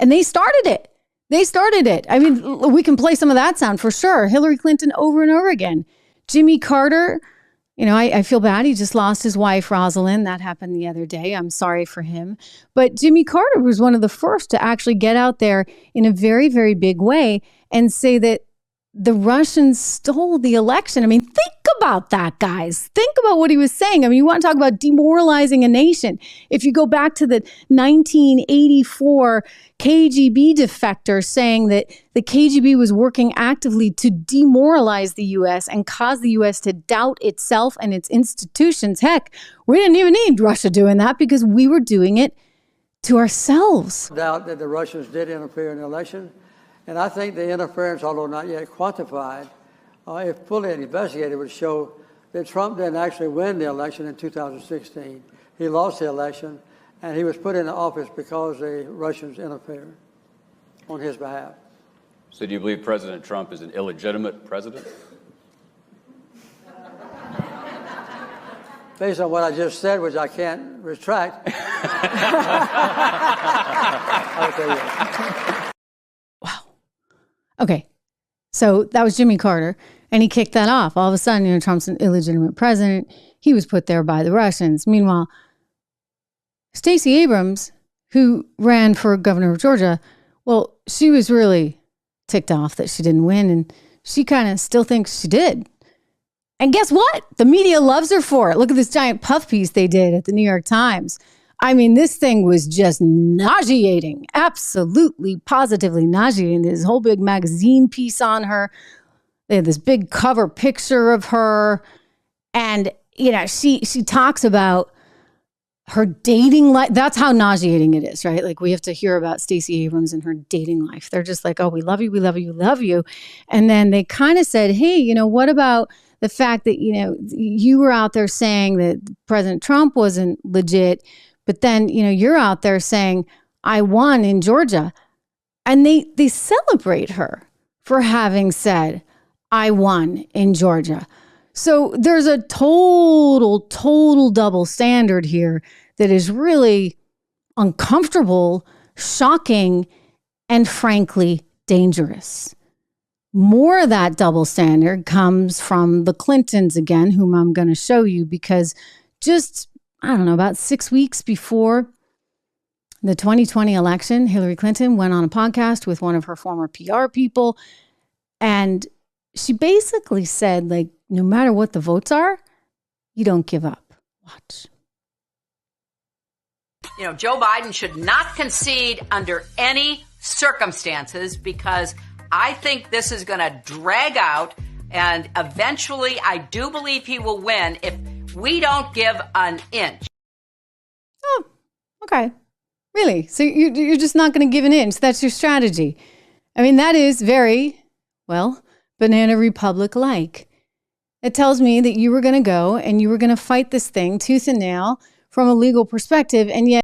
And they started it. They started it. I mean, we can play some of that sound for sure. Hillary Clinton over and over again. Jimmy Carter, you know, I feel bad. He just lost his wife, Rosalind. That happened the other day. I'm sorry for him. But Jimmy Carter was one of the first to actually get out there in a very, very big way and say that the Russians stole the election. I mean, think about that, guys. Think about what he was saying. I mean, you want to talk about demoralizing a nation. If you go back to the 1984 KGB defector saying that the KGB was working actively to demoralize the U.S. and cause the U.S. to doubt itself and its institutions. Heck, we didn't even need Russia doing that because we were doing it to ourselves. Doubt that the Russians did interfere in the election. And I think the interference, although not yet quantified, if fully investigated, would show that Trump didn't actually win the election in 2016. He lost the election, and he was put into office because the Russians interfered on his behalf. So do you believe President Trump is an illegitimate president? Based on what I just said, which I can't retract, I'll tell you. Okay, so that was Jimmy Carter, and he kicked that off. All of a sudden, you know, Trump's an illegitimate president. He was put there by the Russians. Meanwhile, Stacey Abrams, who ran for governor of Georgia, well, she was really ticked off that she didn't win, and she kind of still thinks she did. And guess what? The media loves her for it. Look at this giant puff piece they did at the New York Times. I mean, this thing was just nauseating, absolutely, positively nauseating. This whole big magazine piece on her. They had this big cover picture of her. And, you know, she talks about her dating life. That's how nauseating it is, right? Like, we have to hear about Stacey Abrams and her dating life. They're just like, oh, we love you, we love you, we love you. And then they kind of said, hey, you know, what about the fact that, you know, you were out there saying that President Trump wasn't legit, but then, you know, you're out there saying, I won in Georgia. And they celebrate her for having said, I won in Georgia. So there's a total double standard here that is really uncomfortable, shocking, and frankly, dangerous. More of that double standard comes from the Clintons again, whom I'm going to show you, because just, I don't know, about 6 weeks before the 2020 election, Hillary Clinton went on a podcast with one of her former PR people, and she basically said, like, no matter what the votes are, you don't give up. Watch. You know, Joe Biden should not concede under any circumstances, because I think this is going to drag out, and eventually I do believe he will win if we don't give an inch. Oh, okay. Really? So you're just not going to give an inch? That's your strategy? I mean, that is very, well, Banana Republic-like. It tells me that you were going to go and you were going to fight this thing tooth and nail from a legal perspective, and yet